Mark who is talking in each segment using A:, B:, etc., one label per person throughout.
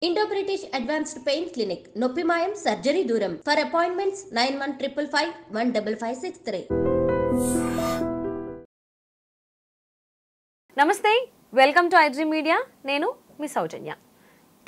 A: Indo British advanced pain clinic నొప్పి మాయం surgery దూరం ఫర్ అపాయింట్మెంట్స్ 9155515563.
B: నమస్తే, వెల్కమ్ టు ఐడ్రీ మీడియా. నేను మీ సౌజన్య.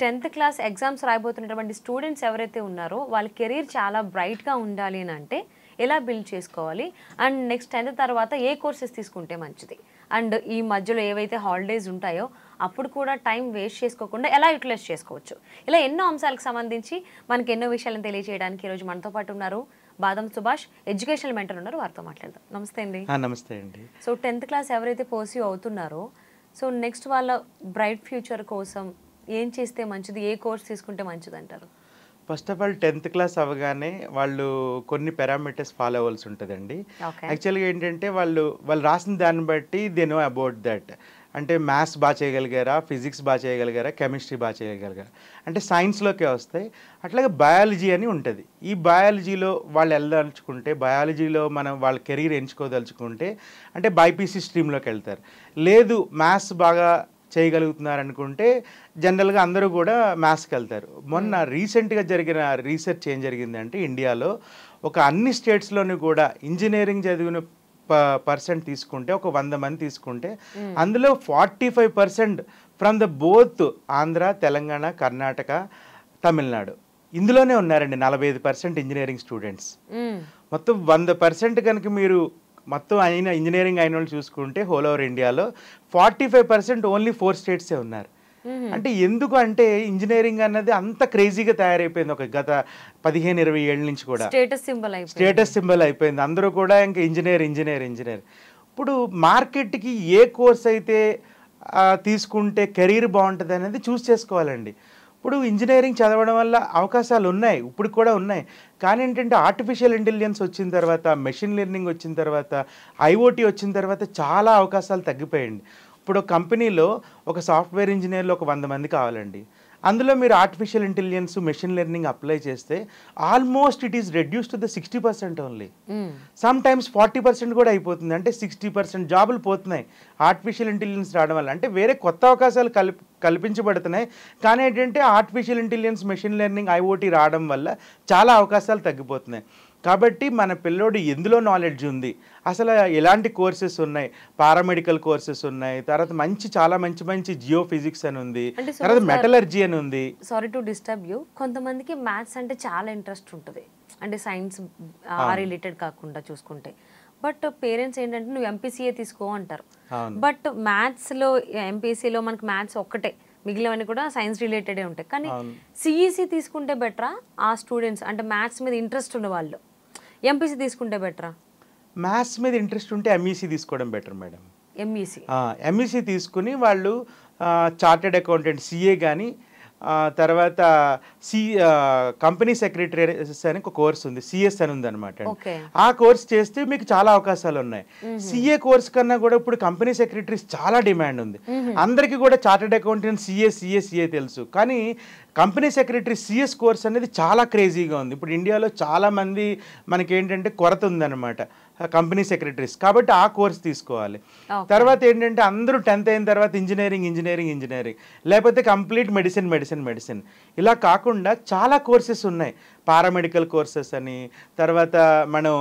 B: 10th క్లాస్ ఎగ్జామ్స్ రాయబోతున్నటువంటి స్టూడెంట్స్ ఎవరైతే ఉన్నారో వాళ్ళ కెరీర్ చాలా బ్రైట్గా ఉండాలి అని అంటే ఎలా బిల్డ్ చేసుకోవాలి, అండ్ నెక్స్ట్ 10th తర్వాత ఏ కోర్సెస్ తీసుకుంటే మంచిది, అండ్ ఈ మధ్యలో ఏవైతే హాలిడేస్ ఉంటాయో అప్పుడు కూడా టైం వేస్ట్ చేసుకోకుండా ఎలా యూటిలైజ్ చేసుకోవచ్చు, ఇలా ఎన్నో అంశాలకు సంబంధించి మనకి ఎన్నో విషయాలను తెలియజేయడానికి ఈరోజు మనతో పాటు ఉన్నారు బాదం సుభాష్, ఎడ్యుకేషనల్ మెంటర్ ఉన్నారు. వారితో మాట్లాడదాం. నమస్తే అండి.
C: నమస్తే అండి.
B: సో 10th క్లాస్ ఎవరైతే పర్స్యూ అవుతున్నారో సో నెక్స్ట్ వాళ్ళ బ్రైట్ ఫ్యూచర్ కోసం ఏం చేస్తే మంచిది, ఏ కోర్స్ తీసుకుంటే మంచిది అంటారు?
C: First of all 10th class అవ్వగానే వాళ్ళు కొన్ని పారామీటర్స్ ఫాలో అవ్వాల్సి ఉంటుందండి. యాక్చువల్గా ఏంటంటే వాళ్ళు రాసిన దాన్ని బట్టి దే నో అబౌట్ దట్. అంటే మ్యాథ్స్ బాగా చేయగలిగారా, ఫిజిక్స్ బాగా చేయగలిగారా, కెమిస్ట్రీ బాగా చేయగలిగారా, అంటే సైన్స్లోకే వస్తాయి. అట్లాగే బయాలజీ అని ఉంటుంది. ఈ బయాలజీలో వాళ్ళు వెళ్ళదలుచుకుంటే, బయాలజీలో మనం వాళ్ళ కెరీర్ ఎంచుకోదలుచుకుంటే అంటే బైపీసీ స్ట్రీమ్లోకి వెళ్తారు. లేదు మ్యాథ్స్ బాగా చేయగలుగుతున్నారనుకుంటే జనరల్గా అందరూ కూడా మ్యాథ్స్కి వెళ్తారు. మొన్న రీసెంట్గా జరిగిన రీసెర్చ్ ఏం జరిగిందంటే ఇండియాలో ఒక అన్ని స్టేట్స్లోనూ కూడా ఇంజనీరింగ్ చదివిన పర్సెంట్ తీసుకుంటే ఒక 100 మంది తీసుకుంటే అందులో 45% from the both Andhra, Telangana, Karnataka, Tamil Nadu ఇందులోనే ఉన్నారండి. 45% ఇంజనీరింగ్ స్టూడెంట్స్. మొత్తం 100% కనుక మీరు మొత్తం అయిన ఇంజనీరింగ్ అయిన వాళ్ళు చూసుకుంటే హోల్ ఓవర్ ఇండియాలో 45% ఓన్లీ 4 స్టేట్సే ఉన్నారు. అంటే ఎందుకు అంటే ఇంజనీరింగ్ అన్నది అంత క్రేజీగా తయారైపోయింది. ఒక గత 15-20 ఏళ్ళ నుంచి కూడా స్టేటస్ సింబల్ అయిపోయింది. అందరూ కూడా ఇంకా ఇంజనీర్. ఇప్పుడు మార్కెట్కి ఏ కోర్స్ అయితే తీసుకుంటే కెరీర్ బాగుంటుంది అనేది చూస్ చేసుకోవాలండి. ఇప్పుడు ఇంజనీరింగ్ చదవడం వల్ల అవకాశాలు ఉన్నాయి, ఇప్పుడు కూడా ఉన్నాయి. కానీ ఏంటంటే ఆర్టిఫిషియల్ ఇంటెలిజెన్స్ వచ్చిన తర్వాత, మెషిన్ లెర్నింగ్ వచ్చిన తర్వాత, ఐఓటీ వచ్చిన తర్వాత చాలా అవకాశాలు తగ్గిపోయాయండి. ఇప్పుడు కంపెనీలో ఒక సాఫ్ట్వేర్ ఇంజనీర్లు ఒక 100 మంది కావాలండి. అందులో మీరు artificial intelligence, machine learning apply చేస్తే almost it is reduce to the 60% only. Sometimes 40% కూడా అయిపోతుంది. అంటే 60% జాబులు పోతున్నాయి ఆర్టిఫిషియల్ ఇంటెలిజెన్స్ రావడం వల్ల. అంటే వేరే కొత్త అవకాశాలు కల్పించబడుతున్నాయి. కానీ ఏంటంటే artificial intelligence, machine learning, IoT రావడం వల్ల చాలా అవకాశాలు తగ్గిపోతున్నాయి. కాబట్టి మన పిల్లోడు ఎందులో నాలెడ్జ్ ఉంది, అసలు ఎలాంటి కోర్సెస్ ఉన్నాయి, పారామెడికల్ కోర్సెస్ ఉన్నాయి, తర్వాత చాలా మంచి జియో ఫిజిక్స్ అని ఉంది, తర్వాత మెటలర్జీ అని ఉంది.
B: సారీ టు డిస్టర్బ్ యూ, కొంతమందికి మ్యాథ్స్ అంటే చాలా ఇంట్రెస్ట్ ఉంటుంది, అంటే సైన్స్ రిలేటెడ్ కాకుండా చూసుకుంటే. బట్ పేరెంట్స్ ఏంటంటే నువ్వు ఎంపీసీఏ తీసుకో అంటారు. బట్ మ్యాథ్స్లో ఎంపీసీలో మనకి మ్యాథ్స్ ఒక్కటే, మిగిలినవన్నీ కూడా సైన్స్ రిలేటెడే ఉంటాయి. కానీ సిఈసి తీసుకుంటే బెటరా ఆ స్టూడెంట్స్, అంటే మ్యాథ్స్ మీద ఇంట్రెస్ట్ ఉన్న వాళ్ళు? ఎంపీసీ తీసుకుంటే బెటరా?
C: మ్యాథ్స్ మీద ఇంట్రెస్ట్ ఉంటే ఎంఈసీ తీసుకోవడం బెటర్ మేడం. ఎంఈసీ తీసుకుని వాళ్ళు చార్టెడ్ అకౌంటెంట్ సిఏ కానీ, తర్వాత కంపెనీ సెక్రటరీస్ అని ఒక కోర్స్ ఉంది, సిఎస్ అని ఉంది అనమాట. ఆ కోర్స్ చేస్తే మీకు చాలా అవకాశాలు ఉన్నాయి. సిఏ కోర్స్ కన్నా కూడా ఇప్పుడు కంపెనీ సెక్రటరీస్ చాలా డిమాండ్ ఉంది. అందరికీ కూడా చార్టెడ్ అకౌంటెంట్ సిఏ తెలుసు, కానీ కంపెనీ సెక్రటరీ సిఎస్ కోర్స్ అనేది చాలా క్రేజీగా ఉంది. ఇప్పుడు ఇండియాలో చాలా మంది మనకి ఏంటంటే కొరత ఉందన్నమాట కంపెనీ సెక్రటరీస్. కాబట్టి ఆ కోర్స్ తీసుకోవాలి. తర్వాత ఏంటంటే అందరూ 10th అయిన తర్వాత ఇంజనీరింగ్, లేకపోతే కంప్లీట్ మెడిసిన్. ఇలా కాకుండా చాలా కోర్సెస్ ఉన్నాయి, పారామెడికల్ కోర్సెస్ అని. తర్వాత మనం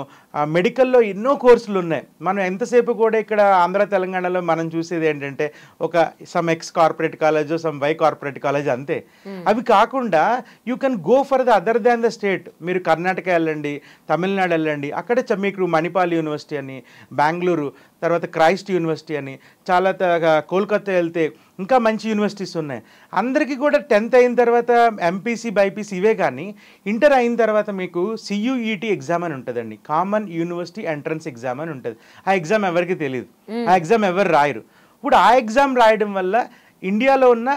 C: మెడికల్లో ఎన్నో కోర్సులు ఉన్నాయి. మనం ఎంతసేపు కూడా ఇక్కడ ఆంధ్ర, తెలంగాణలో మనం చూసేది ఏంటంటే ఒక some x corporate college, some y corporate college అంతే. అవి కాకుండా you can go for the other than the state. మీరు కర్ణాటక వెళ్ళండి, తమిళనాడు వెళ్ళండి, అక్కడే మీకు మణిపాల్ యూనివర్సిటీ అని, బెంగళూరు, తర్వాత క్రైస్ట్ యూనివర్సిటీ అని, చాలా కోల్కతా వెళ్తే ఇంకా మంచి యూనివర్సిటీస్ ఉన్నాయి. అందరికీ కూడా 10th అయిన తర్వాత ఎంపీసీ, బైపీసీ ఇవే. కానీ ఇంటర్ అయిన తర్వాత మీకు సియుఈటీ ఎగ్జామ్ అని ఉంటుందండి, కామన్ యూనివర్సిటీ ఎంట్రన్స్ ఎగ్జామ్ అని ఉంటుంది. ఆ ఎగ్జామ్ ఎవరికి తెలియదు, ఆ ఎగ్జామ్ ఎవరు రాయరు. ఇప్పుడు ఆ ఎగ్జామ్ రాయడం వల్ల ఇండియాలో ఉన్న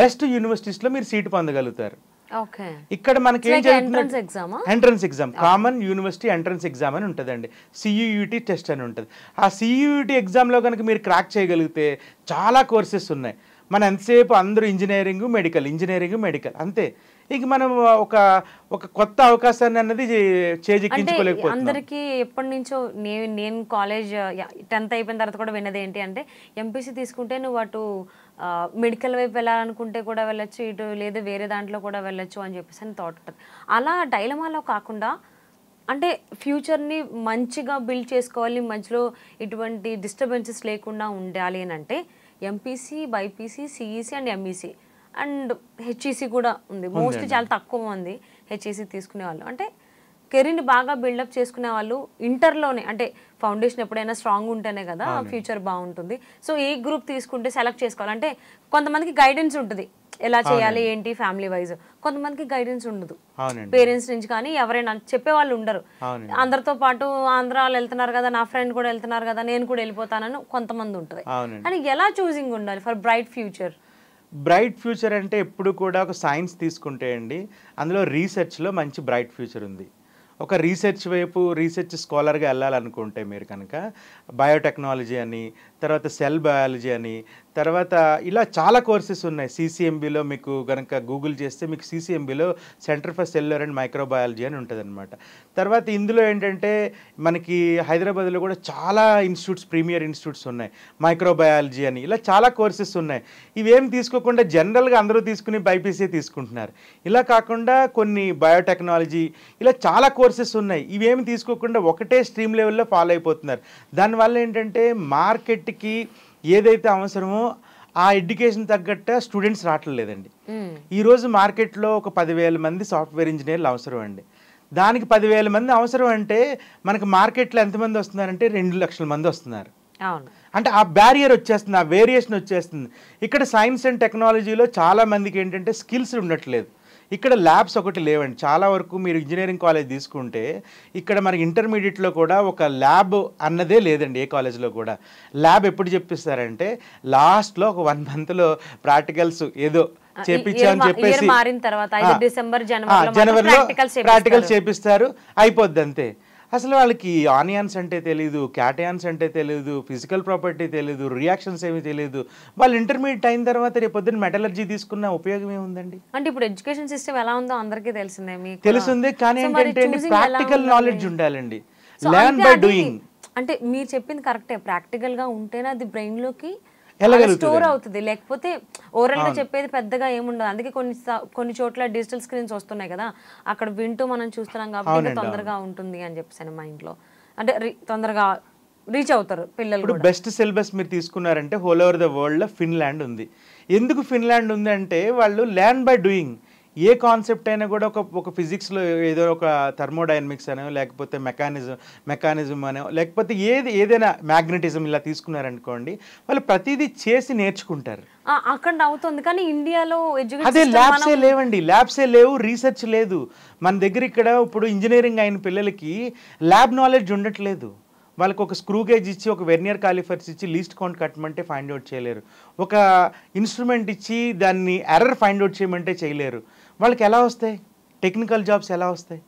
C: బెస్ట్ యూనివర్సిటీస్లో మీరు సీటు పొందగలుగుతారు. ఇక్కడ మనకి entrance exam, common university entrance exam అని ఉంటుందండి, సియుఈటీ టెస్ట్ అని ఉంటుంది. ఆ సియుఈటీ ఎగ్జామ్లో కనుక మీరు క్రాక్ చేయగలిగితే చాలా కోర్సెస్ ఉన్నాయి. మన ఎంతసేపు అందరూ ఇంజనీరింగ్ మెడికల్ అంతే. ఇక మనం ఒక కొత్త అవకాశాన్ని అన్నది చేజిక్కించుకోలేకపోతున్నాం.
B: అందరికీ ఎప్పటి నుంచో నేను కాలేజ్ 10th అయిపోయిన తర్వాత కూడా విన్నది ఏంటి అంటే ఎంపీసీ తీసుకుంటే నువ్వు అటు మెడికల్ వైపు వెళ్ళాలనుకుంటే కూడా వెళ్ళొచ్చు, ఇటు లేదు వేరే దాంట్లో కూడా వెళ్ళొచ్చు అని చెప్పేసి అని థాట్ ఉంటుంది. అలా డైలమాలో కాకుండా అంటే ఫ్యూచర్ని మంచిగా బిల్డ్ చేసుకోవాలి, మధ్యలో ఇటువంటి డిస్టర్బెన్సెస్ లేకుండా ఉండాలి అని అంటే MPC, BiPC, CEC and MEC and HEC కూడా ఉంది. మోస్ట్లీ చాలా తక్కువ మంది హెచ్ఈసీ తీసుకునే వాళ్ళు. అంటే కెరీర్ని బాగా బిల్డప్ చేసుకునే వాళ్ళు ఇంటర్లోనే, అంటే ఫౌండేషన్ ఎప్పుడైనా స్ట్రాంగ్ ఉంటేనే కదా ఫ్యూచర్ బాగుంటుంది. సో ఏ గ్రూప్ తీసుకుంటే సెలెక్ట్ చేసుకోవాలి అంటే కొంతమందికి గైడెన్స్ ఉంటుంది ఎలా చేయాలి ఏంటి ఫ్యామిలీ వైజ్, కొంతమందికి గైడెన్స్ ఉండదు పేరెంట్స్ నుంచి కానీ ఎవరైనా చెప్పేవాళ్ళు ఉండరు. అందరితో పాటు ఆంధ్ర వాళ్ళు వెళ్తున్నారు కదా, నా ఫ్రెండ్ కూడా వెళ్తున్నారు కదా, నేను కూడా వెళ్ళిపోతానని కొంతమంది ఉంటుంది. అని ఎలా చూసింగ్ ఉండాలి for bright future?
C: Bright future అంటే ఎప్పుడు కూడా ఒక సైన్స్ తీసుకుంటే అండి, అందులో రీసెర్చ్లో మంచి బ్రైట్ ఫ్యూచర్ ఉంది. ఒక రీసెర్చ్ వైపు రీసెర్చ్ స్కాలర్గా వెళ్ళాలనుకుంటే మీరు కనుక బయోటెక్నాలజీ అని, తర్వాత సెల్ బయాలజీ అని, తర్వాత ఇలా చాలా కోర్సెస్ ఉన్నాయి. సిసిఎంబిలో మీకు కనుక గూగుల్ చేస్తే మీకు సిసిఎంబిలో centre for cellular and microbiology అని ఉంటుంది అనమాట. తర్వాత ఇందులో ఏంటంటే మనకి హైదరాబాద్లో కూడా చాలా ఇన్స్టిట్యూట్స్, ప్రీమియర్ ఇన్స్టిట్యూట్స్ ఉన్నాయి. మైక్రోబయాలజీ అని ఇలా చాలా కోర్సెస్ ఉన్నాయి. ఇవేం తీసుకోకుండా జనరల్గా అందరూ తీసుకుని బైపీసీ తీసుకుంటున్నారు. ఇలా కాకుండా కొన్ని బయోటెక్నాలజీ ఇలా చాలా కోర్సెస్ ఉన్నాయి. ఇవేమి తీసుకోకుండా ఒకటే స్ట్రీమ్ లెవెల్లో ఫాలో అయిపోతున్నారు. దానివల్ల ఏంటంటే మార్కెట్కి ఏదైతే అవసరమో ఆ ఎడ్యుకేషన్ తగ్గట్టు స్టూడెంట్స్ రావట్లేదండి. ఈరోజు మార్కెట్లో ఒక 10,000 మంది సాఫ్ట్వేర్ ఇంజనీర్లు అవసరం అండి. దానికి 10,000 మంది అవసరం అంటే మనకు మార్కెట్లో ఎంతమంది వస్తున్నారంటే 2 లక్షల మంది వస్తున్నారు. అంటే ఆ బ్యారియర్ వచ్చేస్తుంది, ఆ వేరియేషన్ వచ్చేస్తుంది. ఇక్కడ సైన్స్ అండ్ టెక్నాలజీలో చాలా మందికి ఏంటంటే స్కిల్స్ ఉండట్లేదు. ఇక్కడ ల్యాబ్స్ ఒకటి లేవండి. చాలా వరకు మీరు ఇంజనీరింగ్ కాలేజ్ తీసుకుంటే ఇక్కడ మనకి ఇంటర్మీడియట్లో కూడా ఒక ల్యాబ్ అన్నదే లేదండి. ఏ కాలేజ్లో కూడా ల్యాబ్ ఎప్పుడు చెప్పిస్తారంటే లాస్ట్లో ఒక 1 మంత్లో ప్రాక్టికల్స్ ఏదో చేపించామని చెప్పేసి జనవరిలో ప్రాక్టికల్స్ చేపిస్తారు, అయిపోద్ది అంతే. అసలు వాళ్ళకి ఆనియన్స్ అంటే తెలియదు, క్యాటయాన్స్ అంటే తెలియదు, ఫిజికల్ ప్రాపర్టీ తెలియదు, రియాక్షన్స్ ఏమీ తెలియదు. వాళ్ళు ఇంటర్మీడియట్ అయిన తర్వాత రేపు పొద్దున్న మెటలర్జీ తీసుకున్న ఉపయోగం ఏముందండి?
B: అంటే ఇప్పుడు ఎడ్యుకేషన్ సిస్టమ్ ఎలా ఉందో అందరికీ తెలిసిందే,
C: తెలుస్తుంది. కానీ ఏంటంటే ప్రాక్టికల్ నాలెడ్జ్ ఉండాలండి, లెర్న్ బై డూయింగ్.
B: అంటే మీరు చెప్పింది కరెక్టే, ప్రాక్టికల్ గా ఉంటేనే అది బ్రెయిన్ లోకి స్టోర్ అవుతుంది. లేకపోతే ఓరల్ గా చెప్పేది పెద్దగా ఏముండదు. అందుకే కొన్ని చోట్ల డిజిటల్ స్క్రీన్స్ వస్తున్నాయి కదా, అక్కడ వింటూ మనం చూస్తున్నాం కాబట్టి తొందరగా ఉంటుంది అని చెప్పేసి మైండ్ లో, అంటే తొందరగా రీచ్ అవుతారు పిల్లలు.
C: ఇప్పుడు బెస్ట్ సిలబస్ మీరు తీసుకున్నారంటే హోల్ ఓవర్ ద వరల్డ్ లో ఫిన్లాండ్ ఉంది. ఎందుకు ఫిన్లాండ్ ఉంది అంటే వాళ్ళు learn by doing. A concept అయినా కూడా ఒక ఫిజిక్స్లో ఏదో ఒక థర్మోడైనమిక్స్ అనో, లేకపోతే మెకానిజం అనో, లేకపోతే ఏదైనా మ్యాగ్నెటిజం ఇలా తీసుకున్నారనుకోండి, వాళ్ళు ప్రతిదీ చేసి నేర్చుకుంటారు.
B: అక్కడ అవుతుంది. కానీ ఇండియాలో
C: అదే ల్యాబ్సే లేవండి, ల్యాబ్సే లేవు, రీసెర్చ్ లేదు మన దగ్గర. ఇక్కడ ఇప్పుడు ఇంజనీరింగ్ అయిన పిల్లలకి ల్యాబ్ నాలెడ్జ్ ఉండట్లేదు. వాళ్ళకి ఒక స్క్రూ గేజ్ ఇచ్చి, ఒక వెర్నియర్ కాలిఫర్స్ ఇచ్చి లీస్ట్ కౌంట్ కట్టమంటే ఫైండ్ అవుట్ చేయలేరు. ఒక ఇన్స్ట్రుమెంట్ ఇచ్చి దాన్ని ఎర్రర్ ఫైండ్ అవుట్ చేయమంటే చేయలేరు. వాళ్ళకి ఎలా వస్తాయి టెక్నికల్ జాబ్స్, ఎలా వస్తాయి?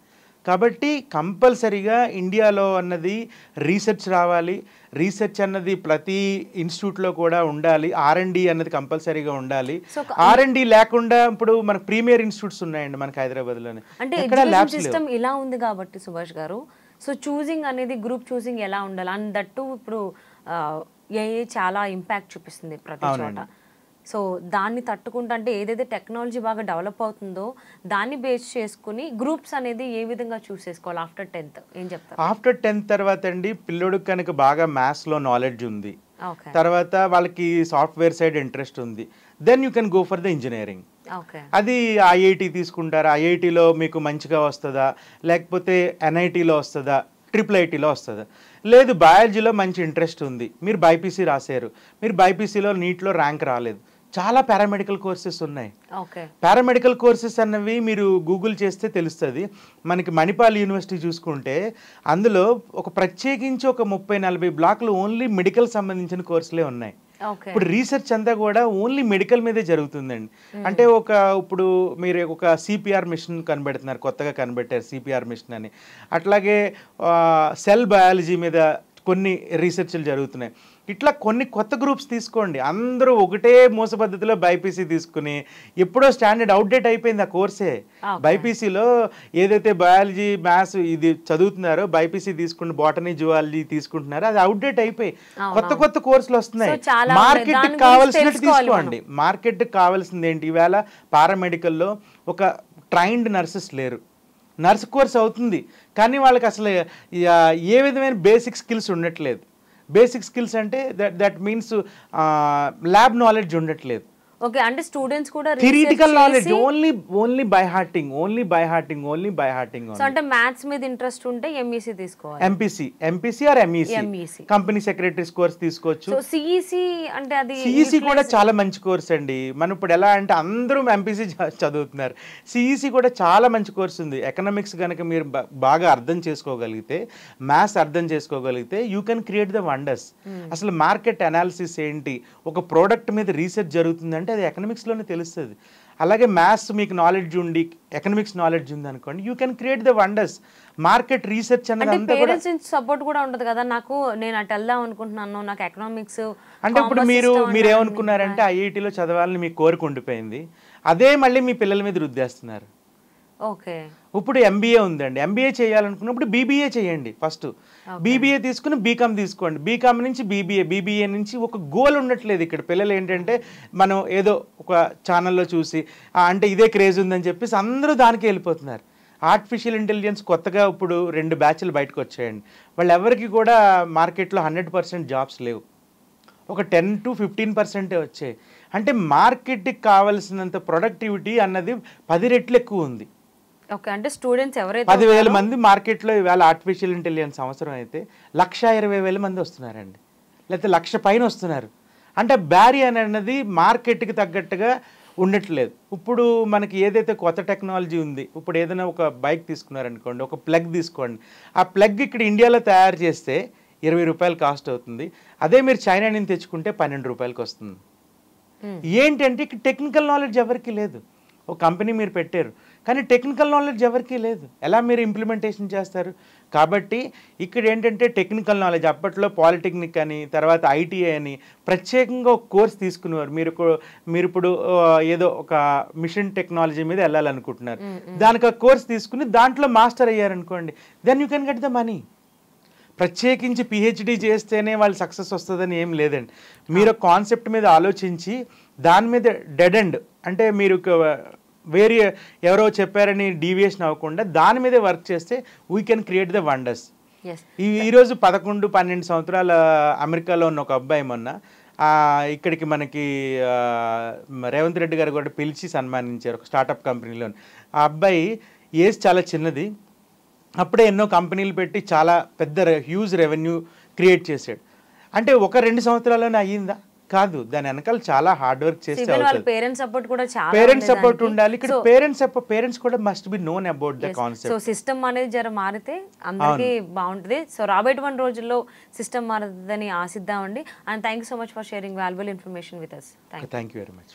C: కాబట్టి కంపల్సరీగా ఇండియాలో అన్నది రీసెర్చ్ రావాలి. రీసెర్చ్ అన్నది ప్రతి ఇన్స్టిట్యూట్లో కూడా ఉండాలి. R&D అన్నది కంపల్సరీగా ఉండాలి. R&D లేకుండా ఇప్పుడు మనకు ప్రీమియర్ ఇన్స్టిట్యూట్స్ ఉన్నాయండి మనకి హైదరాబాద్లోనే.
B: అంటే ఎడ్యుకేషన్ సిస్టమ్ ఇలా ఉంది కాబట్టి సుభాష్ గారు, సో చూసింగ్ అనేది గ్రూప్ చూసింగ్ ఎలా ఉండాలి అండ్ దట్టు ఇప్పుడు చాలా ఇంపాక్ట్ చూపిస్తుంది ప్రతి చోట. సో దాన్ని తట్టుకుంటూ, అంటే ఏదైతే టెక్నాలజీ బాగా డెవలప్ అవుతుందో దాన్ని బేస్ చేసుకుని గ్రూప్స్ అనేది ఏ విధంగా చూస్ చేసుకోవాలి ఆఫ్టర్ 10th ఏం చెప్తారు?
C: ఆఫ్టర్ 10th తర్వాత అండి, పిల్లోడికి కనుక బాగా మ్యాథ్స్లో నాలెడ్జ్ ఉంది, తర్వాత వాళ్ళకి సాఫ్ట్వేర్ సైడ్ ఇంట్రెస్ట్ ఉంది, then you can go for the engineering. అది ఐఐటి తీసుకుంటారా, ఐఐటిలో మీకు మంచిగా వస్తుందా, లేకపోతే NITలో వస్తుందా, IIITలో వస్తుందా? లేదు బయాలజీలో మంచి ఇంట్రెస్ట్ ఉంది, మీరు బైపీసీ రాశారు, మీరు బైపీసీలో నీట్లో ర్యాంక్ రాలేదు, చాలా పారామెడికల్ కోర్సెస్ ఉన్నాయి. పారామెడికల్ కోర్సెస్ అన్నవి మీరు గూగుల్ చేస్తే తెలుస్తుంది. మనకి మణిపాల్ యూనివర్సిటీ చూసుకుంటే అందులో ఒక ప్రత్యేకించి ఒక 30-40 బ్లాక్లు ఓన్లీ మెడికల్ సంబంధించిన కోర్సులే ఉన్నాయి. ఇప్పుడు రీసెర్చ్ అంతా కూడా ఓన్లీ మెడికల్ మీదే జరుగుతుందండి. అంటే ఇప్పుడు మీరు ఒక CPR మిషన్ కనిపెడుతున్నారు, కొత్తగా కనిపెట్టారు CPR మిషన్ అని. అట్లాగే సెల్ బయాలజీ మీద కొన్ని రీసెర్చ్లు జరుగుతున్నాయి. ఇట్లా కొన్ని కొత్త గ్రూప్స్ తీసుకోండి. అందరూ ఒకటే మోస పద్ధతిలో బైపీసీ తీసుకుని ఎప్పుడో స్టాండర్డ్ అవుట్డేట్ అయిపోయింది ఆ కోర్సే. బైపీసీలో ఏదైతే బయాలజీ మ్యాథ్స్ ఇది చదువుతున్నారో బైపీసీ తీసుకుని బాటనీ జువాలజీ తీసుకుంటున్నారో అది అవుట్డేట్ అయిపోయి కొత్త కొత్త కోర్సులు వస్తున్నాయి. మార్కెట్కి కావాల్సినట్టు తీసుకోండి. మార్కెట్కి కావాల్సింది ఏంటి? ఈవేళ పారామెడికల్లో ఒక ట్రైన్డ్ నర్సెస్ లేరు. నర్స్ కోర్స్ అవుతుంది కానీ వాళ్ళకి అసలు ఏ విధమైన బేసిక్ స్కిల్స్ ఉండట్లేదు. బేసిక్ స్కిల్స్ అంటే దట్ మీన్స్ ల్యాబ్ నాలెడ్జ్ ఉండట్లేదు.
B: ఓకే, అంటే స్టూడెంట్స్ కూడా
C: theoretical knowledge only by hearting.
B: So అంటే మ్యాథ్స్ మీద ఇంట్రెస్ట్ ఉంటే ఎంఈసీ తీసుకోవాలి.
C: MPC or MEC company secretaries course తీసుకోవచ్చు.
B: సో సిఈసీ అంటే అది
C: సిఈసీ కూడా చాలా మంచి కోర్స్ అండి. మనం ఇప్పుడు ఎలా అంటే అందరూ ఎంపీసీ చదువుతున్నారు. సిఈసీ కూడా చాలా మంచి కోర్స్ ఉంది. ఎకనామిక్స్ కనుక మీరు బాగా అర్థం చేసుకోగలిగితే, మ్యాథ్స్ అర్థం చేసుకోగలిగితే you can create the wonders. అసలు మార్కెట్ అనాలిసిస్ ఏంటి, ఒక ప్రోడక్ట్ మీద రీసెర్చ్ జరుగుతుందంటే అది ఎకనామిక్స్లోనే తెలుస్తుంది. అలాగే మ్యాథ్స్ మీకు నాలెడ్జ్ ఉండి ఎకనామిక్స్ నాలెడ్జ్ ఉంది అనుకోండి, you can create the wonders. Market research అనేది
B: పేరెంట్స్ సపోర్ట్ కూడా ఉంటుంది కదా. నేను అటు వెళ్దాం అనుకుంటున్నాను, నాకు ఎకనామిక్స్
C: అంటే ఇప్పుడు మీరేమనుకున్నారంటే ఐఐటీలో చదవాలని మీ కోరిక ఉండిపోయింది, అదే మళ్ళీ మీ పిల్లల మీద రుద్దేస్తున్నారు.
B: ఓకే,
C: ఇప్పుడు ఎంబీఏ ఉందండి. ఎంబీఏ చేయాలనుకున్నప్పుడు బీబీఏ చేయండి. ఫస్ట్ బీబీఏ తీసుకుని బీకామ్ తీసుకోండి. బీకామ్ నుంచి బీబీఏ నుంచి ఒక గోల్ ఉండట్లేదు ఇక్కడ. పిల్లలు ఏంటంటే మనం ఏదో ఒక ఛానల్లో చూసి అంటే ఇదే క్రేజ్ ఉందని చెప్పేసి అందరూ దానికి వెళ్ళిపోతున్నారు. ఆర్టిఫిషియల్ ఇంటెలిజెన్స్ కొత్తగా ఇప్పుడు 2 బ్యాచ్లు బయటకు వచ్చాయండి. వాళ్ళు ఎవరికి కూడా మార్కెట్లో 100% జాబ్స్ లేవు. ఒక 10 to 15% వచ్చాయి. అంటే మార్కెట్కి కావాల్సినంత ప్రొడక్టివిటీ అన్నది 10 రెట్లు ఎక్కువ ఉంది.
B: ఓకే, అంటే స్టూడెంట్స్ ఎవరైతే
C: 10,000 మంది మార్కెట్లో ఇవాళ ఆర్టిఫిషియల్ ఇంటెలిజెన్స్ అవసరం అయితే 1,20,000 మంది వస్తున్నారండి, లేకపోతే 1,00,000 పైన వస్తున్నారు. అంటే బ్యారియర్ అనేది మార్కెట్కి తగ్గట్టుగా ఉండట్లేదు. ఇప్పుడు మనకి ఏదైతే కొత్త టెక్నాలజీ ఉంది, ఇప్పుడు ఏదైనా ఒక బైక్ తీసుకున్నారనుకోండి, ఒక ప్లగ్ తీసుకోండి. ఆ ప్లగ్ ఇక్కడ ఇండియాలో తయారు చేస్తే 20 రూపాయలు కాస్ట్ అవుతుంది. అదే మీరు చైనా నుంచి తెచ్చుకుంటే 12 రూపాయలకి వస్తుంది. ఏంటంటే ఇక్కడ టెక్నికల్ నాలెడ్జ్ ఎవరికి లేదు. ఒక కంపెనీ మీరు పెట్టారు కానీ టెక్నికల్ నాలెడ్జ్ ఎవరికీ లేదు. ఎలా మీరు ఇంప్లిమెంటేషన్ చేస్తారు? కాబట్టి ఇక్కడ ఏంటంటే టెక్నికల్ నాలెడ్జ్ అప్పట్లో పాలిటెక్నిక్ అని, తర్వాత ఐటీఐ అని ప్రత్యేకంగా ఒక కోర్స్ తీసుకునేవారు. మీరు ఇప్పుడు ఏదో ఒక మిషన్ టెక్నాలజీ మీద వెళ్ళాలనుకుంటున్నారు, దానికి ఒక కోర్స్ తీసుకుని దాంట్లో మాస్టర్ అయ్యారనుకోండి, then you can get the money. ప్రత్యేకించి పిహెచ్డి చేస్తేనే వాళ్ళు సక్సెస్ వస్తుందని ఏం లేదండి. మీరు కాన్సెప్ట్ మీద ఆలోచించి దాని మీద డెడ్ ఎండ్ అంటే మీరు వేరే ఎవరో చెప్పారని డీవియేషన్ అవ్వకుండా దాని మీదే వర్క్ చేస్తే we can create the wonders. ఈరోజు 11-12 సంవత్సరాల అమెరికాలో ఉన్న ఒక అబ్బాయి మొన్న ఇక్కడికి మనకి రేవంత్ రెడ్డి గారు కూడా పిలిచి సన్మానించారు ఒక స్టార్టప్ కంపెనీలో. ఆ అబ్బాయి ఏజ్ చాలా చిన్నది, అప్పుడే ఎన్నో కంపెనీలు పెట్టి చాలా పెద్ద హ్యూజ్ రెవెన్యూ క్రియేట్ చేశాడు. అంటే 1-2 సంవత్సరాల్లోనే అయ్యిందా? కాదు, దాని వెనకాల చాలా హార్డ్ వర్క్ చేస్తే అవుతుంది.
B: పేరెంట్స్ సపోర్ట్ కూడా చాలా,
C: పేరెంట్స్ సపోర్ట్ ఉండాలి. ఇక్కడ పేరెంట్స్ కూడా must be known about the concept.
B: So system అనేది జర మారితే అందరికీ బాగుంటుంది. సో రాబోయేటువంటి రోజుల్లో సిస్టమ్ మారుతుందని ఆశిద్దామండి. And thank you so much for sharing valuable information with us.
C: Thank you very much.